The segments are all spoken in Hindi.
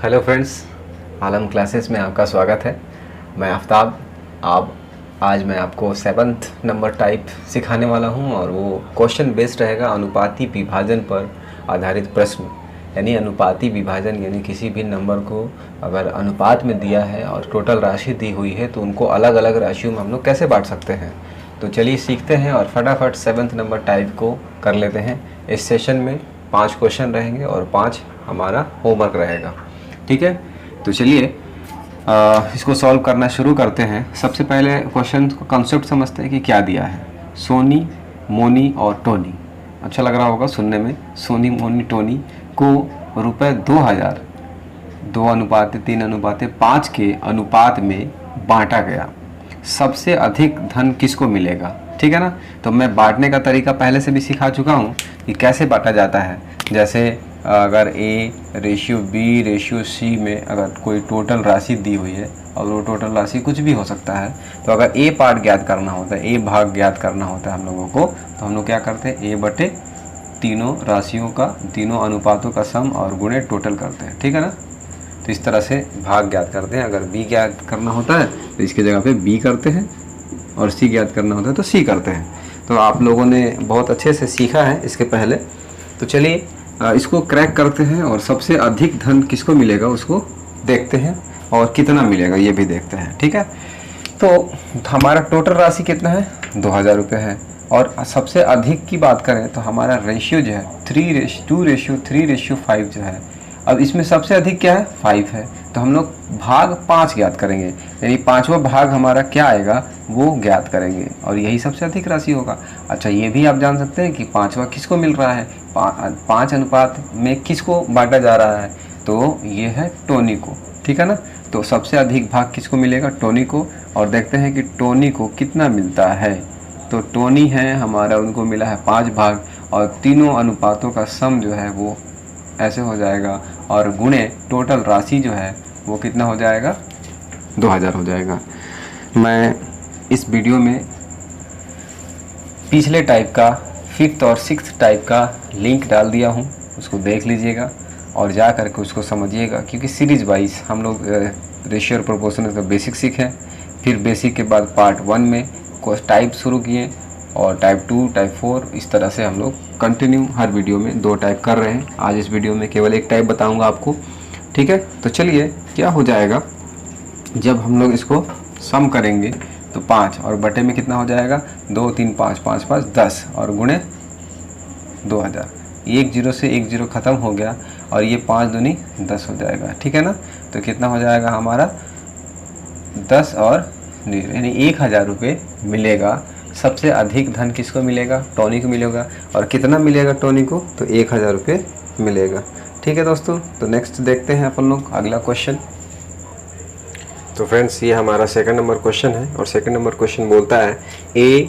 हेलो फ्रेंड्स, आलम क्लासेस में आपका स्वागत है। मैं आफ्ताब। आप आज मैं आपको 7th नंबर टाइप सिखाने वाला हूं और वो क्वेश्चन बेस्ड रहेगा अनुपाती विभाजन पर आधारित प्रश्न। यानी अनुपाती विभाजन यानी किसी भी नंबर को अगर अनुपात में दिया है और टोटल राशि दी हुई है तो उनको अलग अलग राशियों में हम लोग कैसे बांट सकते हैं। तो चलिए सीखते हैं और फटाफट 7th नंबर टाइप को कर लेते हैं। इस सेशन में 5 क्वेश्चन रहेंगे और 5 हमारा होमवर्क रहेगा। ठीक है, तो चलिए इसको सॉल्व करना शुरू करते हैं। सबसे पहले क्वेश्चन को कॉन्सेप्ट समझते हैं कि क्या दिया है। सोनी, मोनी और टोनी, अच्छा लग रहा होगा सुनने में। सोनी, मोनी, टोनी को रुपए 2000 2:3:5 के अनुपात में बांटा गया। सबसे अधिक धन किसको मिलेगा। ठीक है ना। तो मैं बांटने का तरीका पहले से भी सिखा चुका हूँ कि कैसे बांटा जाता है। जैसे अगर A ratio B ratio C में अगर कोई टोटल राशि दी हुई है और वो टोटल राशि कुछ भी हो सकता है, तो अगर A पार्ट ज्ञात करना होता है, A भाग ज्ञात करना होता है हम लोगों को, तो हम लोग क्या करते हैं, A बटे तीनों राशियों का, तीनों अनुपातों का सम और गुणे टोटल करते हैं। ठीक है ना। तो इस तरह से भाग ज्ञात करते हैं। अगर B ज्ञात करना होता है तो इसकी जगह पे B करते हैं और C ज्ञात करना होता है तो C करते हैं। तो आप लोगों ने बहुत अच्छे से सीखा है इसके पहले। तो चलिए इसको क्रैक करते हैं और सबसे अधिक धन किसको मिलेगा उसको देखते हैं और कितना मिलेगा ये भी देखते हैं। ठीक है। तो हमारा टोटल राशि कितना है, 2000 रुपये है। और सबसे अधिक की बात करें तो हमारा रेशियो जो है 3:2:3:5 जो है। अब इसमें सबसे अधिक क्या है, 5 है। तो हम लोग भाग 5 ज्ञात करेंगे, यानी 5वां भाग हमारा क्या आएगा वो ज्ञात करेंगे और यही सबसे अधिक राशि होगा। अच्छा, ये भी आप जान सकते हैं कि 5वां किसको मिल रहा है, 5 अनुपात में किसको बांटा जा रहा है, तो ये है टोनी को। ठीक है ना। तो सबसे अधिक भाग किसको मिलेगा, टोनी को। और देखते हैं कि टोनी को कितना मिलता है। तो टोनी है हमारा, उनको मिला है 5 भाग और तीनों अनुपातों का सम जो है वो ऐसे हो जाएगा और गुणे टोटल राशि जो है वो कितना हो जाएगा, 2000 हो जाएगा। मैं इस वीडियो में पिछले टाइप का 5th और 6th टाइप का लिंक डाल दिया हूँ, उसको देख लीजिएगा और जा करके उसको समझिएगा, क्योंकि सीरीज वाइज हम लोग रेशियो और प्रोपोर्शनल का बेसिक सीखे, फिर बेसिक के बाद पार्ट 1 में कुछ टाइप शुरू किए और टाइप 2, टाइप 4, इस तरह से हम लोग कंटिन्यू हर वीडियो में 2 टाइप कर रहे हैं। आज इस वीडियो में केवल 1 टाइप बताऊंगा आपको। ठीक है। तो चलिए क्या हो जाएगा जब हम लोग इसको सम करेंगे तो 5 और बटे में कितना हो जाएगा, 2 3 5 5 5 10 और गुणे 2000। 1 0 से 1 0 ख़त्म हो गया और ये 5 दूनी 10 हो जाएगा। ठीक है ना। तो कितना हो जाएगा हमारा 10 और यानी 1000 रुपये मिलेगा। सबसे अधिक धन किसको मिलेगा, टोनी को मिलेगा। और कितना मिलेगा टोनी को, तो 1000 रुपये मिलेगा। ठीक है दोस्तों। तो नेक्स्ट देखते हैं अपन लोग अगला क्वेश्चन। तो फ्रेंड्स ये हमारा 2nd नंबर क्वेश्चन है और 2nd नंबर क्वेश्चन बोलता है ए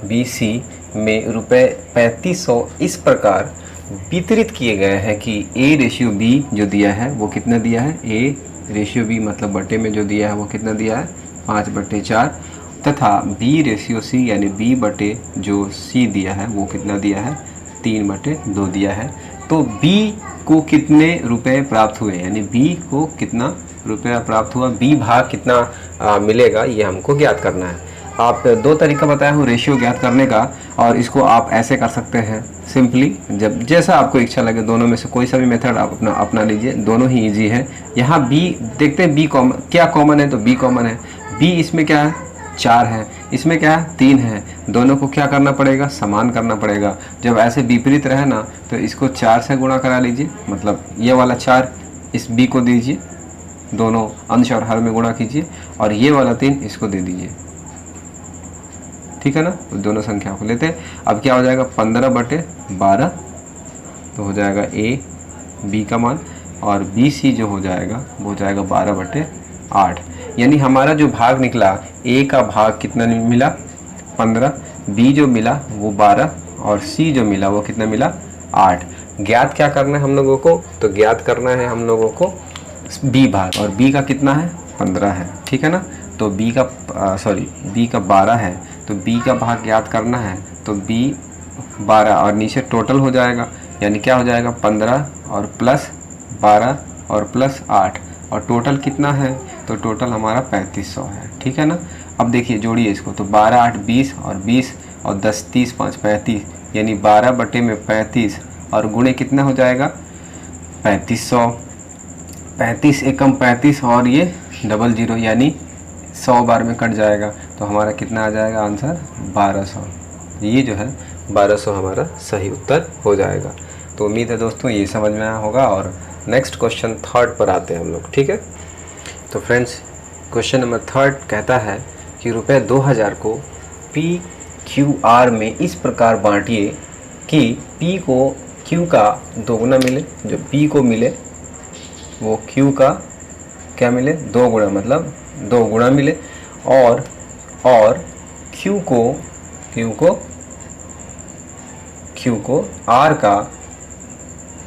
बी सी में रुपए 3500 इस प्रकार वितरित किए गए हैं कि A रेशियो B जो दिया है वो कितना दिया है, A रेशियो B मतलब बटे में जो दिया है वो कितना दिया है, 5/4, तथा B रेशियो C यानी B बटे जो C दिया है वो कितना दिया है, 3/2 दिया है। तो B को कितने रुपए प्राप्त हुए, यानी B को कितना रुपया प्राप्त हुआ, B भाग कितना मिलेगा, ये हमको ज्ञात करना है। आप 2 तरीका बताया हूँ रेशियो ज्ञात करने का, और इसको आप ऐसे कर सकते हैं सिंपली, जब जैसा आपको इच्छा लगे दोनों में से कोई सा भी मेथड आप अपना लीजिए, दोनों ही इजी है। यहाँ B देखते हैं, B कॉमन क्या कॉमन है, तो B कॉमन है। B इसमें क्या है, 4 है, इसमें क्या है, 3 है। दोनों को क्या करना पड़ेगा, समान करना पड़ेगा। जब ऐसे विपरीत रहे ना तो इसको 4 से गुणा करा लीजिए, मतलब ये वाला 4 इस B को दीजिए, दोनों अंश और हर में गुणा कीजिए, और ये वाला 3 इसको दे दीजिए। ठीक है ना। तो दोनों संख्या को लेते हैं। अब क्या हो जाएगा, 15/12 तो हो जाएगा A B का मान, और BC जो हो जाएगा वो हो जाएगा 12/8। यानी हमारा जो भाग निकला, A का भाग कितना मिला, 15, B जो मिला वो 12 और C जो मिला वो कितना मिला, 8। ज्ञात क्या करना है हम लोगों को, तो ज्ञात करना है हम लोगों को B भाग, और B का कितना है, 15 है। ठीक है ना। तो B का 12 है, तो B का भाग ज्ञात करना है, तो B 12 और नीचे टोटल हो जाएगा, यानी क्या हो जाएगा, 15 और प्लस 12 और प्लस 8 और टोटल कितना है, तो टोटल हमारा 3500 है, ठीक है ना। अब देखिए जोड़िए इसको, तो 12 8 20 और 20 और 10 30 5 35, यानी 12 बटे में 35 और गुणे कितना हो जाएगा 3500। 35 एकम 35 और ये डबल जीरो यानी 100 बार में कट जाएगा, तो हमारा कितना आ जाएगा आंसर 1200। ये जो है 1200 हमारा सही उत्तर हो जाएगा। तो उम्मीद है दोस्तों ये समझ में आया होगा। और नेक्स्ट क्वेश्चन थर्ड पर आते हैं हम लोग, ठीक है। तो फ्रेंड्स क्वेश्चन नंबर थर्ड कहता है कि रुपये 2000 को PQR में इस प्रकार बांटिए कि P को Q का दोगुना मिले, जो P को मिले वो Q का क्या मिले, दो गुना, मतलब 2 गुना मिले, और Q को R का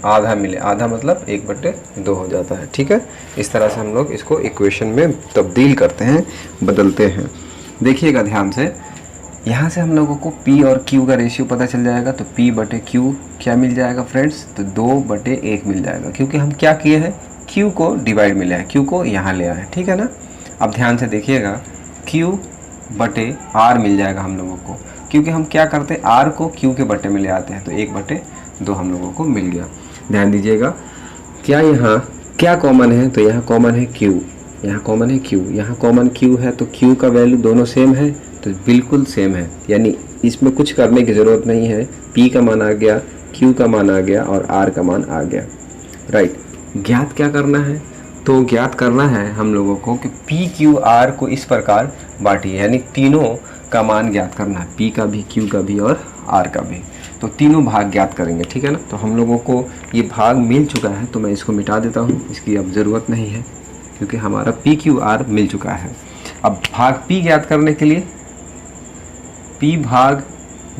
आधा मिले। आधा मतलब 1/2 हो जाता है, ठीक है। इस तरह से हम लोग इसको इक्वेशन में तब्दील करते हैं, बदलते हैं। देखिएगा ध्यान से, यहाँ से हम लोगों को P और Q का रेशियो पता चल जाएगा। तो P/Q क्या मिल जाएगा फ्रेंड्स, तो 2/1 मिल जाएगा, क्योंकि हम क्या किए हैं, Q को डिवाइड में ले आए, Q को यहाँ ले आए, ठीक है ना। अब ध्यान से देखिएगा, Q/R मिल जाएगा हम लोगों को, क्योंकि हम क्या करते हैं, R को Q के बटे में ले आते हैं, तो 1/2 हम लोगों को मिल गया। ध्यान दीजिएगा, क्या यहाँ क्या कॉमन है, तो यहाँ कॉमन है Q, यहाँ कॉमन है Q, यहाँ कॉमन Q है, तो Q का वैल्यू दोनों सेम है, तो बिल्कुल सेम है, यानी इसमें कुछ करने की ज़रूरत नहीं है। P का मान आ गया, Q का मान आ गया और R का मान आ गया, राइट। ज्ञात क्या करना है, तो ज्ञात करना है हम लोगों को कि PQR को इस प्रकार बांटिए, यानी तीनों का मान ज्ञात करना है, P का भी, Q का भी और R का भी। तो तीनों भाग ज्ञात करेंगे, ठीक है ना। तो हम लोगों को ये भाग मिल चुका है, तो मैं इसको मिटा देता हूँ, इसकी अब ज़रूरत नहीं है, क्योंकि हमारा PQR मिल चुका है। अब भाग P ज्ञात करने के लिए, P भाग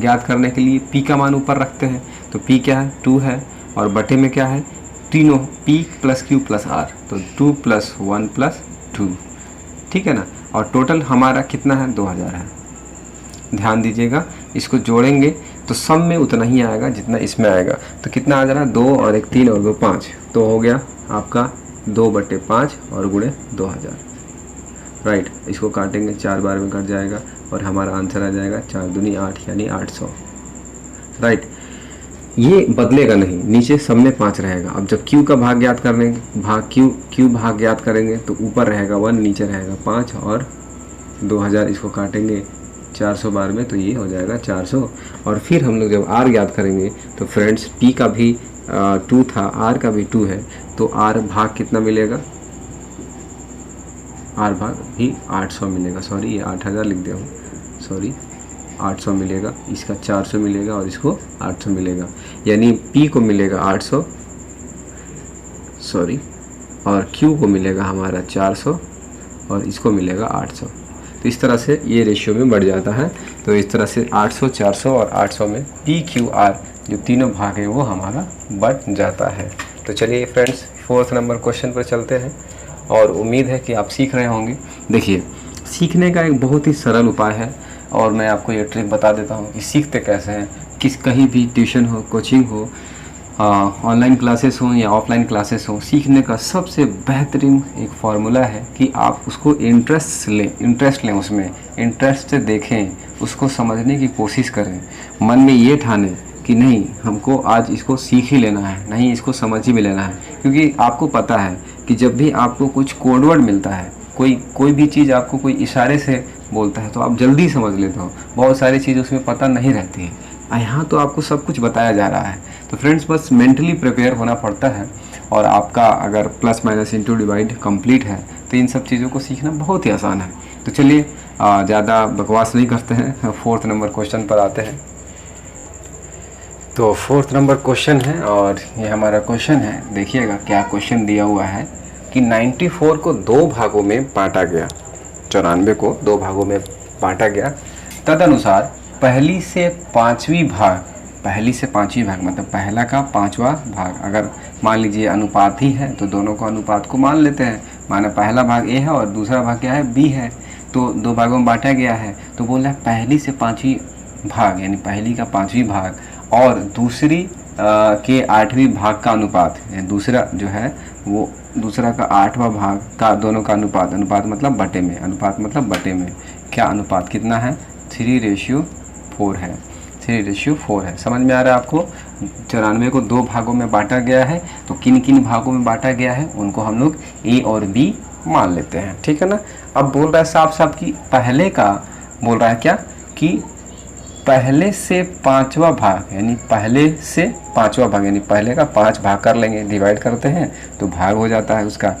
ज्ञात करने के लिए P का मान ऊपर रखते हैं, तो P क्या है 2 है, और बटे में क्या है तीनों P + Q + R, तो 2 + 1 + 2, ठीक है ना। और टोटल हमारा कितना है 2000 है। ध्यान दीजिएगा, इसको जोड़ेंगे तो सब में उतना ही आएगा जितना इसमें आएगा। तो कितना आ जा रहा है, 2 और 1 3 और 2 5, तो हो गया आपका 2/5 और गुणे 2000, राइट। इसको काटेंगे 4 बार में कट जाएगा और हमारा आंसर आ जाएगा 4 दूनी 8 यानी 800, राइट। ये बदलेगा नहीं, नीचे सब में 5 रहेगा। अब जब Q का भाग ज्ञात करेंगे, Q भाग ज्ञात करेंगे, तो ऊपर रहेगा 1, नीचे रहेगा 5 और 2000, इसको काटेंगे 400 बार में, तो ये हो जाएगा 400। और फिर हम लोग जब R याद करेंगे, तो फ्रेंड्स P का भी 2 था, R का भी 2 है, तो R भाग कितना मिलेगा, R भाग भी 800 मिलेगा, सॉरी ये 8000 लिख दिया हूँ, सॉरी 800 मिलेगा, इसका 400 मिलेगा और इसको 800 मिलेगा, यानी P को मिलेगा 800, सॉरी, और Q को मिलेगा हमारा 400 और इसको मिलेगा 800। तो इस तरह से ये रेशियो में बढ़ जाता है। तो इस तरह से 800 400 और 800 में PQR जो तीनों भाग हैं वो हमारा बढ़ जाता है। तो चलिए फ्रेंड्स 4th नंबर क्वेश्चन पर चलते हैं, और उम्मीद है कि आप सीख रहे होंगे। देखिए, सीखने का एक बहुत ही सरल उपाय है, और मैं आपको ये ट्रिक बता देता हूँ कि सीखते कैसे हैं। कहीं भी ट्यूशन हो, कोचिंग हो, ऑनलाइन क्लासेस हों या ऑफलाइन क्लासेस हों, सीखने का सबसे बेहतरीन एक फार्मूला है कि आप उसको इंटरेस्ट लें, उसमें इंटरेस्ट से देखें, उसको समझने की कोशिश करें, मन में ये ठानें कि नहीं हमको आज इसको सीख ही लेना है, नहीं इसको समझ ही भी लेना है। क्योंकि आपको पता है कि जब भी आपको कुछ कोडवर्ड मिलता है, कोई भी चीज़ आपको कोई इशारे से बोलता है, तो आप जल्दी समझ लेते हो, बहुत सारी चीज़ उसमें पता नहीं रहती है। यहाँ तो आपको सब कुछ बताया जा रहा है। तो फ्रेंड्स बस मेंटली प्रिपेयर होना पड़ता है, और आपका अगर plus minus into divide complete है, तो इन सब चीज़ों को सीखना बहुत ही आसान है। तो चलिए ज़्यादा बकवास नहीं करते हैं, 4th नंबर क्वेश्चन पर आते हैं। तो 4th नंबर क्वेश्चन है, और ये हमारा क्वेश्चन है। देखिएगा क्या क्वेश्चन दिया हुआ है कि 94 को 2 भागों में बांटा गया, 94 को 2 भागों में बांटा गया, तदनुसार पहली से पांचवी भाग मतलब पहला का 5वां भाग, अगर मान लीजिए अनुपात ही है तो दोनों को अनुपात को मान लेते हैं, माना पहला भाग A है और दूसरा भाग क्या है B है, तो 2 भागों में बांटा गया है। तो बोल रहा है पहली से 5वीं भाग, यानी पहली का 5वीं भाग और दूसरी के 8वीं भाग का अनुपात, दूसरा जो है वो दूसरा का 8वां भाग का दोनों का अनुपात, अनुपात मतलब बटे में, अनुपात मतलब बटे में, क्या अनुपात कितना है, 3:4 है, 3:4 है। समझ में आ रहा है आपको? 94 को 2 भागों में बांटा गया है, तो किन किन भागों में बांटा गया है उनको हम लोग ए और बी मान लेते हैं, ठीक है ना। अब बोल रहा है साफ साफ कि पहले का, बोल रहा है क्या कि पहले से 5वां भाग, यानी पहले से 5वां भाग, यानी पहले का 5 भाग कर लेंगे, डिवाइड करते हैं तो भाग हो जाता है उसका।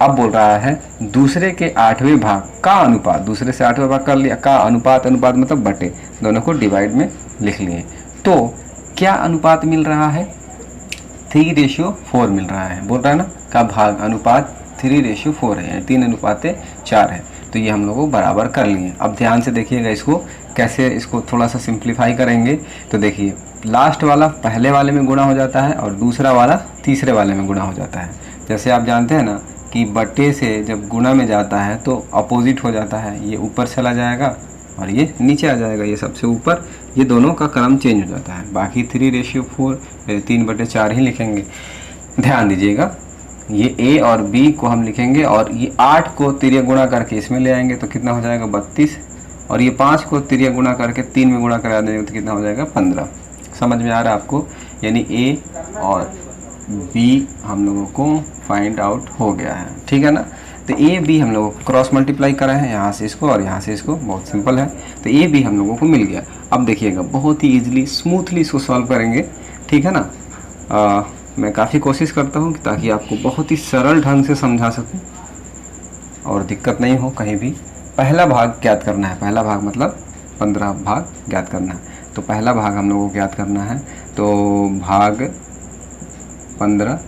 अब बोल रहा है दूसरे के 8वें भाग का अनुपात, दूसरे से 8वां भाग कर लिया, का अनुपात, अनुपात मतलब बटे, दोनों को डिवाइड में लिख लिए। तो क्या अनुपात मिल रहा है, 3:4 मिल रहा है, बोल रहा है ना, का भाग अनुपात 3:4 है, यानी 3:4 है। तो ये हम लोग को बराबर कर लिए। अब ध्यान से देखिएगा इसको कैसे, इसको थोड़ा सा सिंप्लीफाई करेंगे। तो देखिए लास्ट वाला पहले वाले में गुणा हो जाता है और दूसरा वाला तीसरे वाले में गुणा हो जाता है। जैसे आप जानते हैं ना कि बट्टे से जब गुणा में जाता है तो अपोजिट हो जाता है, ये ऊपर चला जाएगा और ये नीचे आ जाएगा, ये सबसे ऊपर, ये दोनों का क्रम चेंज हो जाता है। बाकी 3:4 3/4 ही लिखेंगे। ध्यान दीजिएगा, ये ए और बी को हम लिखेंगे और ये 8 को तिर्य गुणा करके इसमें ले आएंगे तो कितना हो जाएगा 32, और ये 5 को तिर्य गुणा करके 3 में गुणा करा देंगे तो कितना हो जाएगा 15। समझ में आ रहा है आपको? यानी ए और बी हम लोगों को फाइंड आउट हो गया है, ठीक है ना। तो ए बी हम लोगों को क्रॉस मल्टीप्लाई करा है, यहाँ से इसको और यहाँ से इसको, बहुत सिंपल है। तो ए बी हम लोगों को मिल गया। अब देखिएगा बहुत ही ईजिली स्मूथली इसको सॉल्व करेंगे, ठीक है ना। मैं काफ़ी कोशिश करता हूँ ताकि आपको बहुत ही सरल ढंग से समझा सकूँ और दिक्कत नहीं हो कहीं भी। पहला भाग ज्ञात करना है, पहला भाग मतलब 15 भाग ज्ञात करना है। तो पहला भाग हम लोगों को ज्ञात करना है, तो भाग 15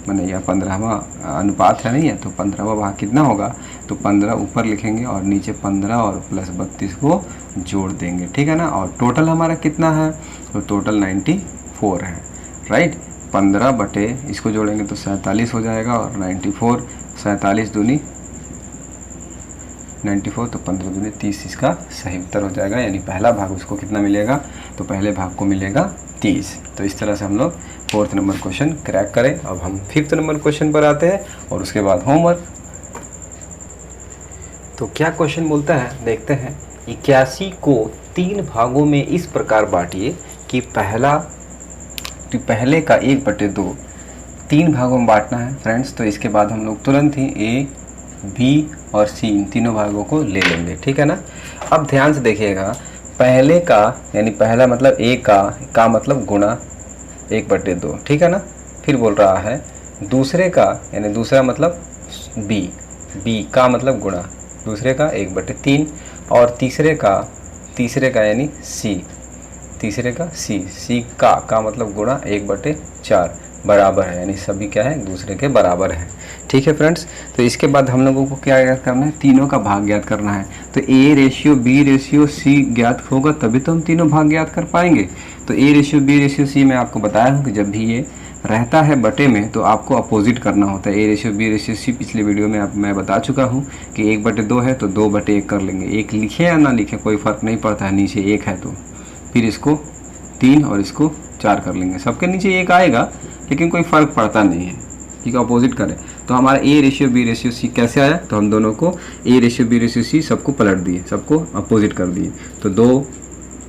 मैंने यह 15वां अनुपात है नहीं है, तो 15वां भाग कितना होगा, तो 15 ऊपर लिखेंगे और नीचे 15 और प्लस 32 को जोड़ देंगे, ठीक है ना। और टोटल हमारा कितना है, तो टोटल 94 है, राइट। 15 बटे इसको जोड़ेंगे तो 47 हो जाएगा और 94, 47 दूनी 94, तो 15 दूनी 30 इसका सही उत्तर हो जाएगा। यानी पहला भाग उसको कितना मिलेगा, तो पहले भाग को मिलेगा 30। तो इस तरह से हम लोग 4th नंबर क्वेश्चन क्रैक करें। अब हम 5th नंबर क्वेश्चन पर आते हैं और उसके बाद होमवर्क। तो क्या क्वेश्चन बोलता है देखते हैं। 81 को 3 भागों में इस प्रकार बांटिए कि पहले का 1/2 3 भागों में बांटना है फ्रेंड्स। तो इसके बाद हम लोग तुरंत ही ए बी और सी इन तीनों भागों को ले लेंगे, ठीक है ना। अब ध्यान से देखिएगा, पहले का यानी पहला मतलब ए का मतलब गुणा 1/2, ठीक है ना। फिर बोल रहा है दूसरे का यानी दूसरा मतलब बी का मतलब गुणा दूसरे का 1/3, और तीसरे का यानी तीसरे का सी का मतलब गुणा 1/4 बराबर है, यानी सभी क्या है दूसरे के बराबर है, ठीक है फ्रेंड्स। तो इसके बाद हम लोगों को क्या ज्ञात करना है, तीनों का भाग ज्ञात करना है। तो A ratio B ratio C ज्ञात होगा तभी तो हम तीनों भाग ज्ञात कर पाएंगे। तो A ratio B ratio C मैं आपको बताया हूँ कि जब भी ये रहता है बटे में तो आपको अपोजिट करना होता है। A ratio B ratio C पिछले वीडियो में मैं बता चुका हूँ कि 1/2 है तो 2/1 कर लेंगे। 1 लिखे या ना लिखे कोई फ़र्क नहीं पड़ता है, नीचे 1 है तो फिर इसको 3 और इसको 4 कर लेंगे। सबके नीचे 1 आएगा लेकिन कोई फ़र्क पड़ता नहीं है, ठीक है। अपोजिट करें तो हमारा A ratio B ratio C कैसे आया, तो हम दोनों को A ratio B ratio C सबको पलट दिए, सबको अपोजिट कर दिए, तो 2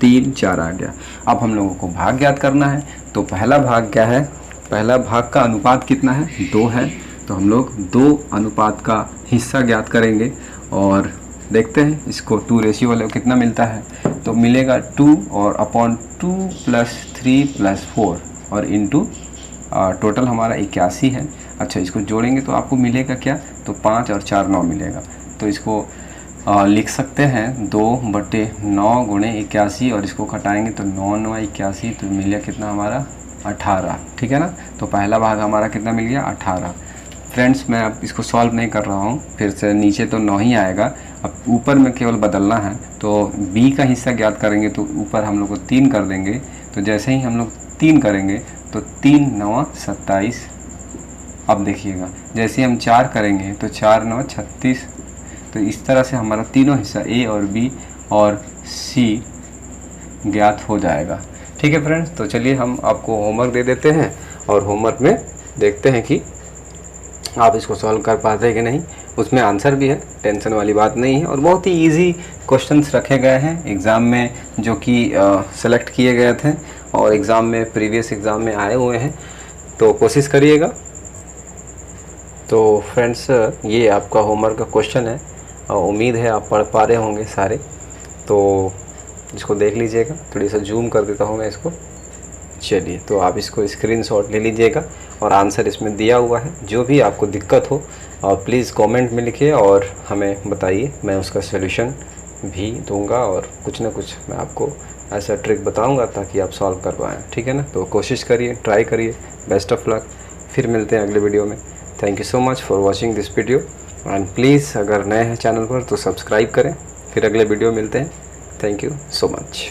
3 4 आ गया। अब हम लोगों को भाग ज्ञात करना है। तो पहला भाग क्या है, पहला भाग का अनुपात कितना है, 2 है। तो हम लोग 2 अनुपात का हिस्सा ज्ञात करेंगे और देखते हैं इसको 2 रेशियो वाले को कितना मिलता है। तो मिलेगा 2 और अपॉन 2 + 3 + 4 और इंटू टोटल हमारा 81 है। अच्छा इसको जोड़ेंगे तो आपको मिलेगा क्या, तो 5 और 4 9 मिलेगा। तो इसको लिख सकते हैं 2/9 × 81 और इसको घटाएंगे तो 9 9 81, तो मिलेगा कितना हमारा 18, ठीक है ना। तो पहला भाग हमारा कितना मिल गया 18। फ्रेंड्स मैं अब इसको सॉल्व नहीं कर रहा हूँ फिर से, नीचे तो 9 ही आएगा, अब ऊपर में केवल बदलना है। तो बी का हिस्सा ज्ञात करेंगे तो ऊपर हम लोग को 3 कर देंगे। तो जैसे ही हम लोग 3 करेंगे तो 3 9 27। अब देखिएगा जैसे हम 4 करेंगे तो 4 9 36। तो इस तरह से हमारा तीनों हिस्सा ए और बी और सी ज्ञात हो जाएगा। ठीक है फ्रेंड्स, तो चलिए हम आपको होमवर्क दे देते हैं और होमवर्क में देखते हैं कि आप इसको सॉल्व कर पाते हैं कि नहीं। उसमें आंसर भी है, टेंशन वाली बात नहीं है, और बहुत ही इजी क्वेश्चंस रखे गए हैं एग्ज़ाम में जो कि सेलेक्ट किए गए थे और एग्ज़ाम में प्रीवियस एग्ज़ाम में आए हुए हैं, तो कोशिश करिएगा। तो फ्रेंड्स, ये आपका होमवर्क का क्वेश्चन है और उम्मीद है आप पढ़ पा रहे होंगे सारे। तो इसको देख लीजिएगा, थोड़ी सा जूम कर देता हूँ मैं इसको। चलिए, तो आप इसको स्क्रीनशॉट ले लीजिएगा और आंसर इसमें दिया हुआ है। जो भी आपको दिक्कत हो प्लीज़ कमेंट में लिखिए और हमें बताइए, मैं उसका सलूशन भी दूंगा और कुछ ना कुछ मैं आपको ऐसा ट्रिक बताऊंगा ताकि आप सॉल्व कर पाएँ। ठीक है ना, तो कोशिश करिए, ट्राई करिए। बेस्ट ऑफ लक, फिर मिलते हैं अगले वीडियो में। Thank you so much for watching this video and please अगर नए हैं चैनल पर तो सब्सक्राइब करें। फिर अगले वीडियो मिलते हैं। Thank you so much.